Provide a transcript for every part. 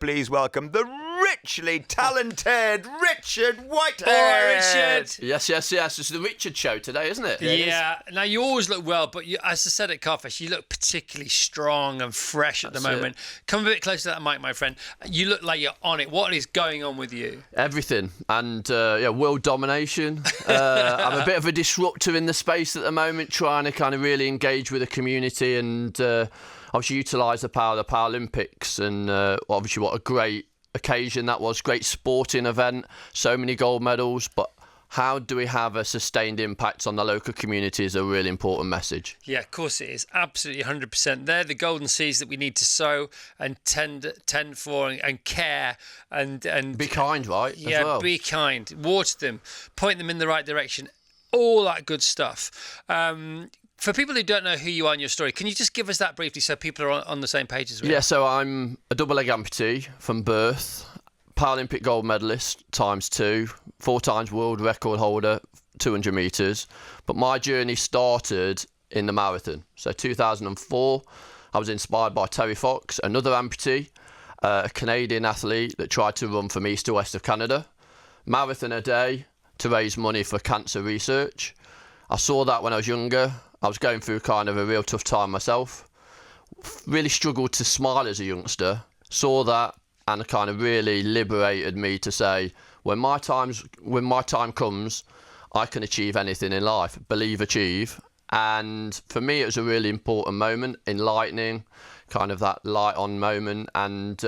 please welcome the richly talented Richard Whitehead. Oh, Richard. Yes. It's the Richard show today, isn't it? Yeah. Now, you always look well, but as I said at Carfish, you look particularly strong and fresh at the moment. Come a bit closer to that mic, my friend. You look like you're on it. What is going on with you? Everything. And, world domination. I'm a bit of a disruptor in the space at the moment, trying to kind of really engage with the community and obviously utilise the power of the Paralympics. And obviously what a great occasion that was. Great sporting event. So many gold medals. But how do we have a sustained impact on the local community is a really important message. Yeah, of course it is. Absolutely 100%. They're the golden seeds that we need to sow and tend for and care and be kind, right? Yeah, as well. Be kind. Water them. Point them in the right direction. All that good stuff. For people who don't know who you are and your story, can you just give us that briefly so people are on the same page as well? Yeah, so I'm a double leg amputee from birth, Paralympic gold medalist ×2, 4 times world record holder, 200 metres. But my journey started in the marathon. So 2004, I was inspired by Terry Fox, another amputee, a Canadian athlete that tried to run from east to west of Canada. Marathon a day to raise money for cancer research. I saw that when I was younger. I was going through kind of a real tough time myself. Really struggled to smile as a youngster. Saw that and it kind of really liberated me to say, when my time comes, I can achieve anything in life. Believe, achieve. And for me, it was a really important moment, enlightening, kind of that light on moment. And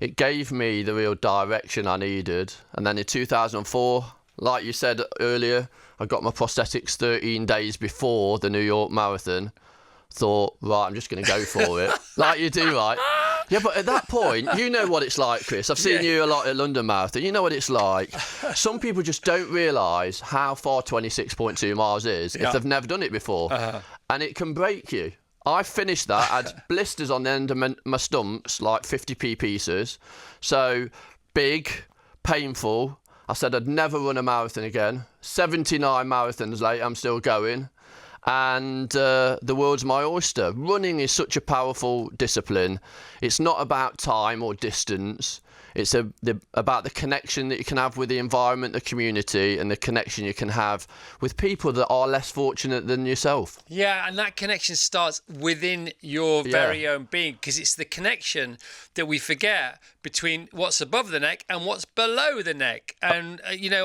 it gave me the real direction I needed. And then in 2004, like you said earlier, I got my prosthetics 13 days before the New York Marathon. Thought, right, I'm just going to go for it. Like you do, right? Yeah, but at that point, you know what it's like, Chris. I've seen you a lot at London Marathon. You know what it's like. Some people just don't realise how far 26.2 miles is if they've never done it before. And it can break you. I finished that, I had blisters on the end of my stumps, like 50p pieces. So big, painful. I said I'd never run a marathon again. 79 marathons later, I'm still going. And the world's my oyster. Running is such a powerful discipline. It's not about time or distance. It's about the connection that you can have with the environment, the community, and the connection you can have with people that are less fortunate than yourself. Yeah, and that connection starts within your very own being, because it's the connection that we forget between what's above the neck and what's below the neck. And,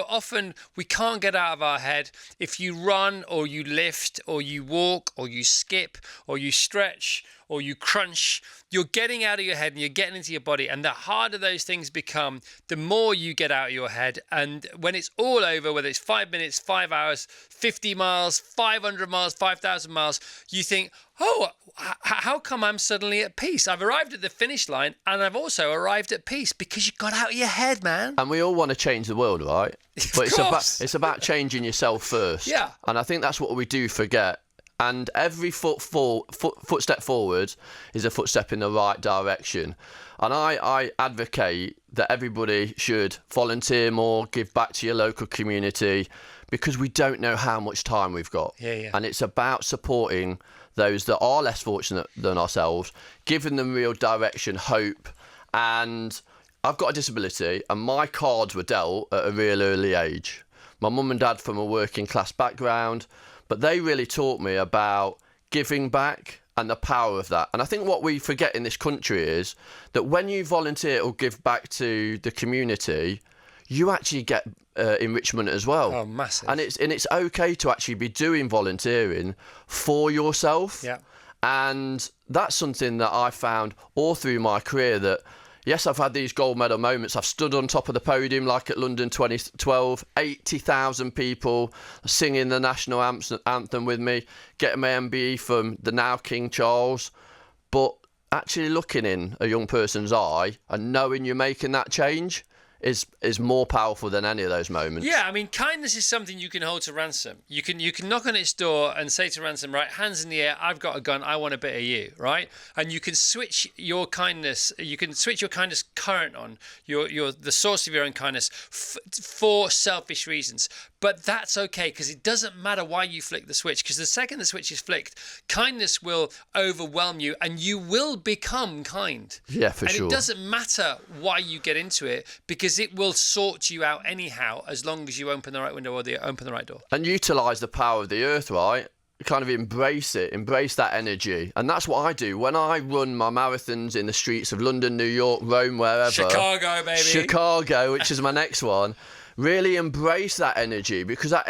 often we can't get out of our head. If you run or you lift or you walk or you skip or you stretch or you crunch, you're getting out of your head and you're getting into your body. And the harder those things become, the more you get out of your head. And when it's all over, whether it's 5 minutes, 5 hours, 50 miles, 500 miles, 5,000 miles, you think, oh, how come I'm suddenly at peace? I've arrived at the finish line and I've also arrived at peace because you got out of your head, man. And we all want to change the world, right? But it's about changing yourself first. Yeah. And I think that's what we do forget. And every footstep forward is a footstep in the right direction. And I advocate that everybody should volunteer more, give back to your local community, because we don't know how much time we've got. Yeah. And it's about supporting those that are less fortunate than ourselves, giving them real direction, hope. And I've got a disability and my cards were dealt at a real early age. My mum and dad from a working class background, but they really taught me about giving back and the power of that. And I think what we forget in this country is that when you volunteer or give back to the community, you actually get enrichment as well. Oh, massive. And it's okay to actually be doing volunteering for yourself. Yeah. And that's something that I found all through my career, that yes, I've had these gold medal moments. I've stood on top of the podium like at London 2012, 80,000 people singing the national anthem with me, getting my MBE from the now King Charles. But actually looking in a young person's eye and knowing you're making that change is more powerful than any of those moments. Yeah, I mean, kindness is something you can hold to ransom. You can knock on its door and say to ransom, right, hands in the air, I've got a gun, I want a bit of you, right? And you can switch your kindness, current on, the source of your own kindness for selfish reasons. But that's okay, because it doesn't matter why you flick the switch, because the second the switch is flicked, kindness will overwhelm you and you will become kind. Yeah, for sure. And it doesn't matter why you get into it, because it will sort you out anyhow, as long as you open the right window or open the right door. And utilise the power of the earth, right? Kind of embrace that energy. And that's what I do when I run my marathons in the streets of London, New York, Rome, wherever. Chicago, baby. Chicago, which is my next one. Really embrace that energy, because that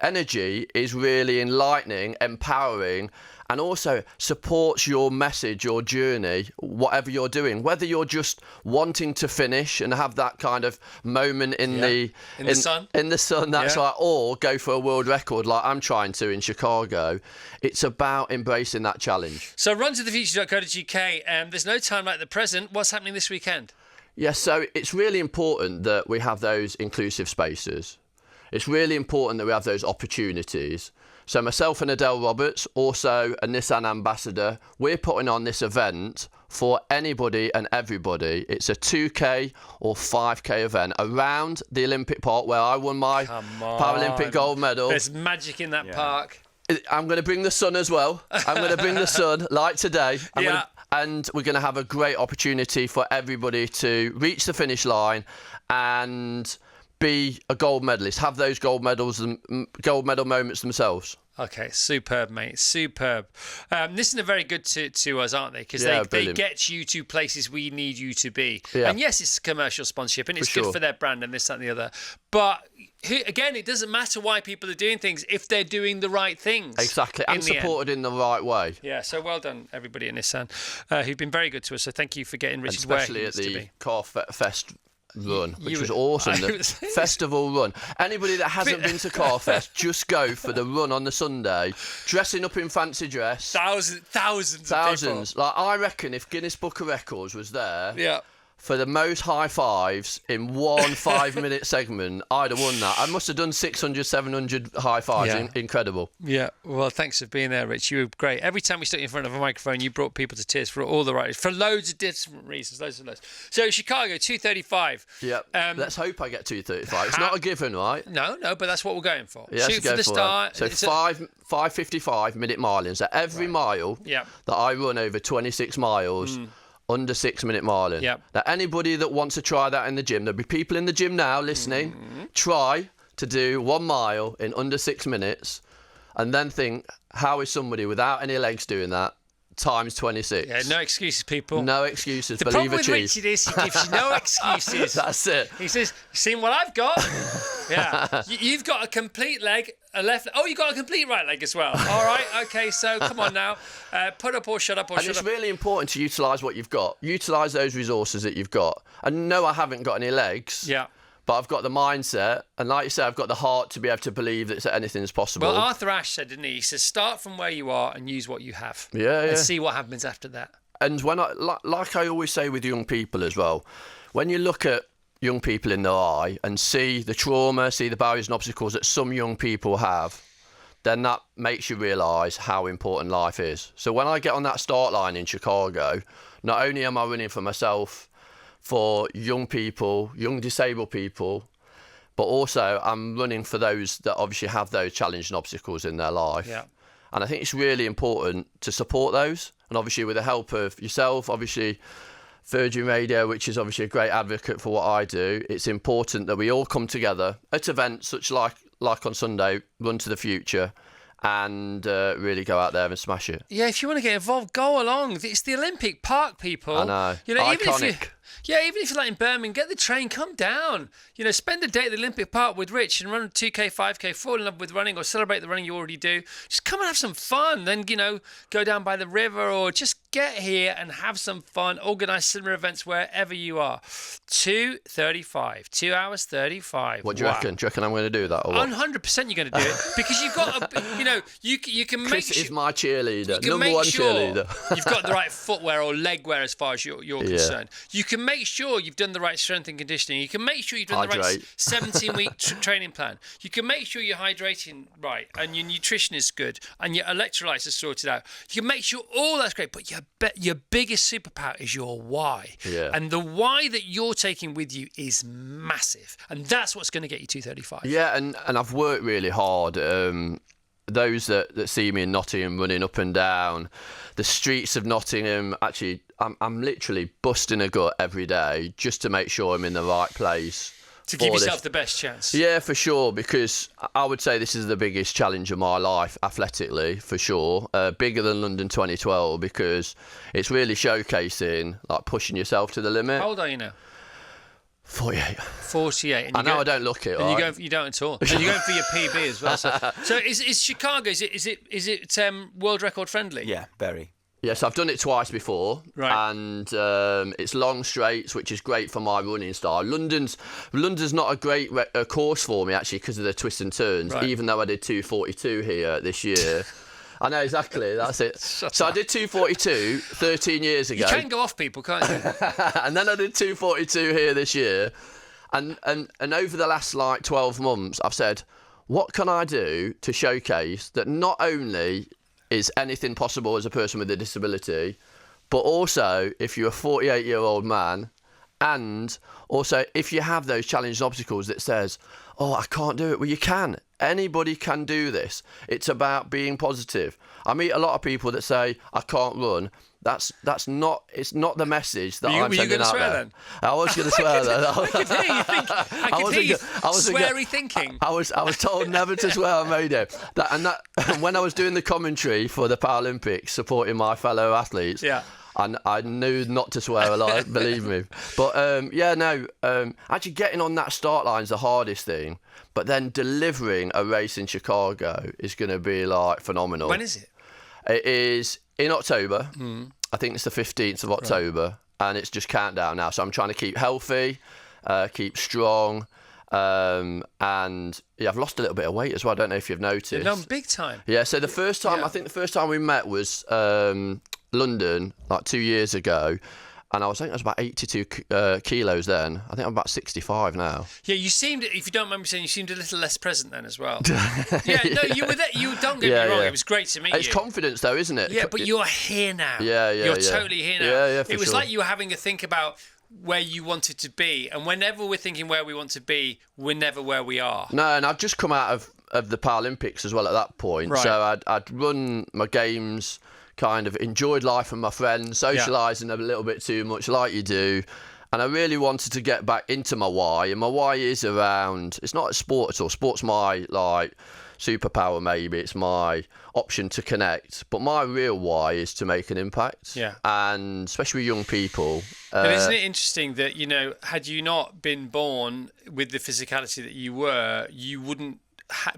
energy is really enlightening, empowering, and also supports your message, your journey, whatever you're doing. Whether you're just wanting to finish and have that kind of moment in the sun, that's right, or go for a world record like I'm trying to in Chicago. It's about embracing that challenge. So runtothefuture.co.uk. There's no time like the present. What's happening this weekend? Yes, so it's really important that we have those inclusive spaces. It's really important that we have those opportunities. So myself and Adele Roberts, also a Nissan ambassador, we're putting on this event for anybody and everybody. It's a 2K or 5K event around the Olympic Park where I won my Paralympic gold medal. There's magic in that park. I'm going to bring the sun as well. I'm going to bring the sun, like today. And we're going to have a great opportunity for everybody to reach the finish line and be a gold medalist, have those gold medal moments themselves. Okay, superb, mate, superb. Listen, are very good to us, aren't they? Because they get you to places we need you to be. Yeah. And yes, it's commercial sponsorship and it's good for their brand and this, that and the other. But again, it doesn't matter why people are doing things if they're doing the right things. Exactly, and supported in the right way. Yeah, so well done, everybody in Nissan, who've been very good to us. So thank you for getting Richard where he needs to be. Especially at the Car Fest run, which was awesome. The festival run. Anybody that hasn't been to Carfest, just go for the run on the Sunday, dressing up in fancy dress. Thousands of people. Like, I reckon if Guinness Book of Records was there for the most high fives in one 5-minute segment, I'd have won that. I must have done 600, 700 high fives. Incredible. Yeah. Well, thanks for being there, Rich. You were great. Every time we stuck you in front of a microphone, you brought people to tears for all the right, for loads of different reasons. Loads. So Chicago, 2:35. Yeah. Let's hope I get 2:35. It's not a given, right? No, but that's what we're going for. Yeah, shoot for the start. So 5:55 minute miling. So every mile that I run over 26 miles. Under 6-minute miling. Yep. Now, anybody that wants to try that in the gym, there'll be people in the gym now listening. Try to do 1 mile in under 6 minutes, and then think, how is somebody without any legs doing that? Times 26. Yeah, no excuses, people. No excuses. The problem with Richard is he gives you no excuses. That's it. He says, "Seen what I've got? Yeah, you've got a complete leg, a left. Oh, you got a complete right leg as well. All right, okay. So come on now, put up or shut up or shut up." And it's really important to utilise what you've got. Utilise those resources that you've got. And no, I haven't got any legs. Yeah. But I've got the mindset, and like you say, I've got the heart to be able to believe that anything is possible. Well, Arthur Ashe said, didn't he? He says, start from where you are and use what you have. Yeah. And see what happens after that. And when like I always say with young people as well, when you look at young people in their eye and see the trauma, see the barriers and obstacles that some young people have, then that makes you realise how important life is. So when I get on that start line in Chicago, not only am I running for myself, for young people, young disabled people, but also I'm running for those that obviously have those challenges and obstacles in their life. Yeah. And I think it's really important to support those. And obviously with the help of yourself, obviously Virgin Radio, which is obviously a great advocate for what I do, it's important that we all come together at events such like on Sunday, Run to the Future, and really go out there and smash it. Yeah, if you want to get involved, go along. It's the Olympic Park, people. I know. Iconic. Even if you're like in Birmingham, get the train, come down. Spend a day at the Olympic Park with Rich and run 2K, 5K, fall in love with running or celebrate the running you already do. Just come and have some fun. Then, go down by the river or just get here and have some fun. Organise similar events wherever you are. 2:35, 2 hours 35. What do you reckon? Do you reckon I'm going to do that or what? 100% you're going to do it because you've got, you can make Chris is my cheerleader, number one sure cheerleader. You've got the right footwear or leg wear as far as you're concerned. You can can make sure you've done the right strength and conditioning. You can make sure you've done the right 17-week training plan. You can make sure you're hydrating right and your nutrition is good and your electrolytes are sorted out. You can make sure all that's great, but your biggest superpower is your why. Yeah. And the why that you're taking with you is massive. And that's what's going to get you 235. Yeah, and I've worked really hard. Those that see me in Nottingham running up and down the streets of Nottingham, actually, I'm literally busting a gut every day just to make sure I'm in the right place. To give yourself the best chance. Yeah, for sure, because I would say this is the biggest challenge of my life, athletically, for sure. Bigger than London 2012, because it's really showcasing, like, pushing yourself to the limit. How old are you now? 48. 48. And I know I don't look it. And you don't at all. And you're going for your PB as well. So is Chicago? Is it world record friendly? Yeah, very. Yes, I've done it twice before, right. And it's long straights, which is great for my running style. London's not a great course for me, actually, because of the twists and turns, right. Even though I did 2:42 here this year. I know, exactly, that's it. So I did 2:42 13 years ago. You can go off people, can't you? And then I did 2:42 here this year. And over the last, 12 months, I've said, what can I do to showcase that not only is anything possible as a person with a disability, but also if you're a 48-year-old man, and also if you have those challenging obstacles that says, oh, I can't do it. Well, you can. Anybody can do this. It's about being positive. I meet a lot of people that say, I can't run. It's not the message that I'm sending out there. Then? I was going to swear then. I could hear you think. I could hear you sweary thinking. I was told never to swear on radio. When I was doing the commentary for the Paralympics, supporting my fellow athletes. Yeah. And I knew not to swear a lot, believe me. But actually getting on that start line is the hardest thing. But then delivering a race in Chicago is going to be phenomenal. When is it? It is in October. I think it's the 15th of October, and it's just countdown now. So I'm trying to keep healthy, keep strong, and I've lost a little bit of weight as well. I don't know if you've noticed. No, big time. Yeah. So the first time, I think the first time we met was London, 2 years ago. And I think I was about 82 kilos then. I think I'm about 65 now. Yeah, you seemed, if you don't mind me saying, you seemed a little less present then as well. Yeah, no, you were there. You don't get me wrong. Yeah. It was great to meet you. It's confidence though, isn't it? Yeah, but you're here now. Yeah. You're totally here now. Yeah, for It was sure. like you were having to think about where you wanted to be. And whenever we're thinking where we want to be, we're never where we are. No, and I'd just come out of the Paralympics as well at that point. Right. So I'd run my games, kind of enjoyed life with my friends, socialising a little bit too much like you do. And I really wanted to get back into my why. And my why is around, it's not a sport at all. Sport's my superpower maybe. It's my option to connect. But my real why is to make an impact. Yeah. And especially with young people. But isn't it interesting that, had you not been born with the physicality that you were, you wouldn't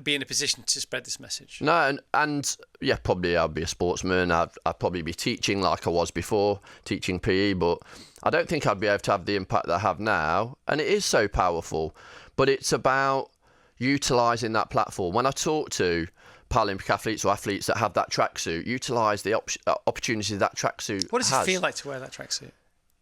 be in a position to spread this message? No, and yeah, probably I'd be a sportsman. I'd probably be teaching like I was before, teaching PE, but I don't think I'd be able to have the impact that I have now. And it is so powerful, but it's about utilising that platform. When I talk to Paralympic athletes or athletes that have that tracksuit, utilise the opportunity that tracksuit What does has. it feel like to wear that tracksuit?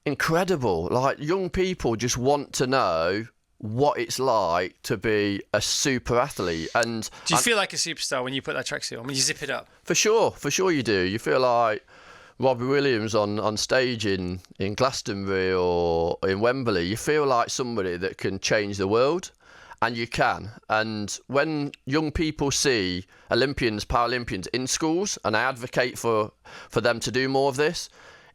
Incredible. Young people just want to know what it's like to be a super athlete. And do you feel like a superstar when you put that tracksuit on, when you zip it up? For sure you do. You feel like Robbie Williams on stage in Glastonbury or in Wembley. You feel like somebody that can change the world, and you can. And when young people see Olympians, Paralympians in schools, and I advocate for them to do more of this,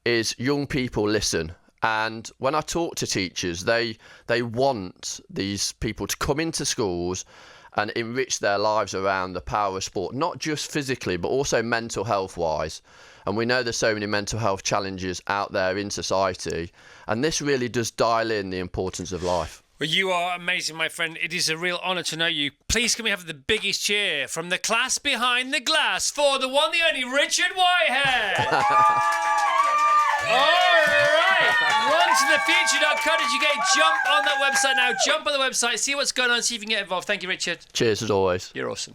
is young people listen. And when I talk to teachers, they want these people to come into schools and enrich their lives around the power of sport, not just physically, but also mental health wise. And we know there's so many mental health challenges out there in society. And this really does dial in the importance of life. Well, you are amazing, my friend. It is a real honour to know you. Please can we have the biggest cheer from the class behind the glass for the one, the only Richard Whitehead. All right. RunToTheFuture.co.uk. Jump on that website now. Jump on the website. See what's going on. See if you can get involved. Thank you, Richard. Cheers as always. You're awesome.